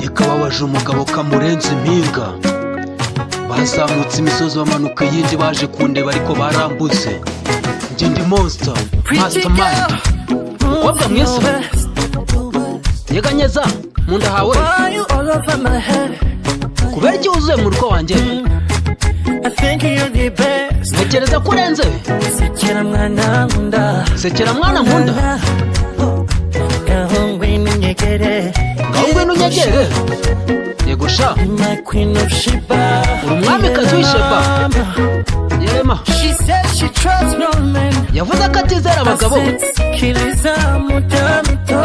kababaje umugabo kamurenze impinga, bazamutse imisozi bamanuka iyindi baje kundeba ariko barambuze. Njye ndi monster mastermind, umukobwa mwiza nyeganyeza mu nda hawe kubera iki wuzuye mu rugo wanjye. Ntekereza ko urenze. Sekera mwana nkunda, ngaho ngwino unyegere. Yego sha, uri umwamikazi w'Isheba. Yerema yavuze ko atizera abagabo.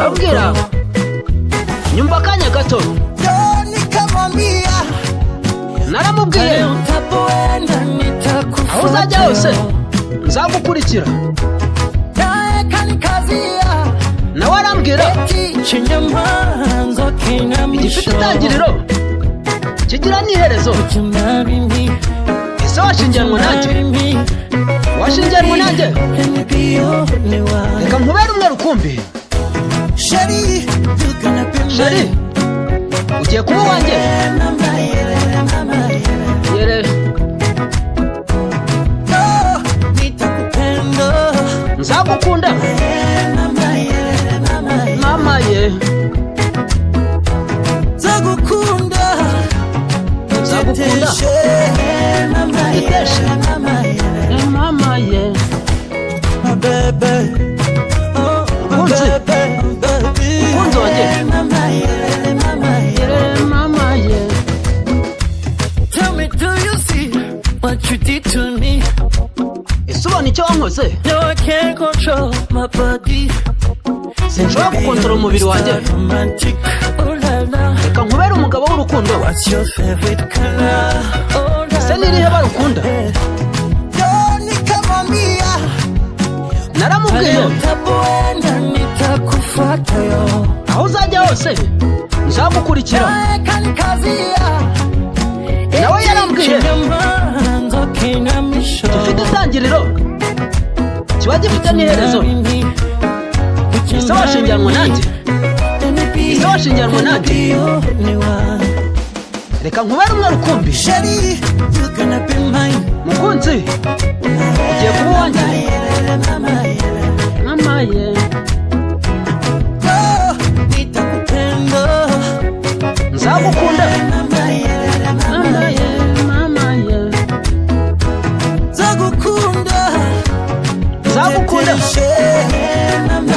Abwira nyumva akanya gato. Naramubwiye aho uzajya hose nzagukurikira. Nawe arambwira igifite itangiriro kigira n'iherezo. Ese washingiranwa nanjye? Washingiranwa nanjye? Reka nkubere umwe rukumbi. Sheri, ugiye kuba uwanjye. Nzagukunda mama ye, nzagukunda teteshe mama ye. Kunzi wanjye mama ye. Tell me, do you see what you did to me? Isubona icyo wankoze. Sinshobora gukontorora umubiri wanjye. Reka nkubere umugabo w'urukundo. Ese nirihe barukunda? Naramubwiye aho uzajya hose nzagukurikira. Nawe yarambwiye gifite itangiriro kiba gifite n'iherezo. Ese washingiranwa nanjye? Ese washingiranwa nanjye? Reka nkubere umwe rukumbi. Mukunzi ugiye kuba uwanjye mama ye. Nzagukunda mama ye, mama ye. Nzagukunda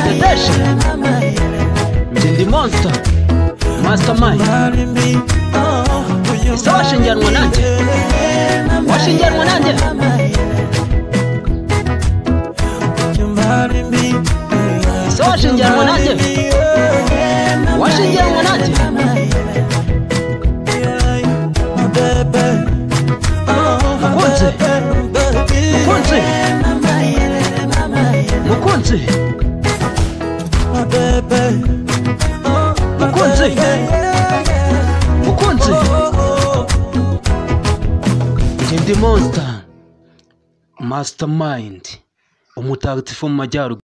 teteshe. Njye ndi monster mastermind. Ese washingiranwa nanjye? Washingiranwa nanjye? Ese washingiranwa nanjye? Washingiranwa nanjye? Mukunzi njye ndi monster mastermind, umutagatifu mu majyaruguru.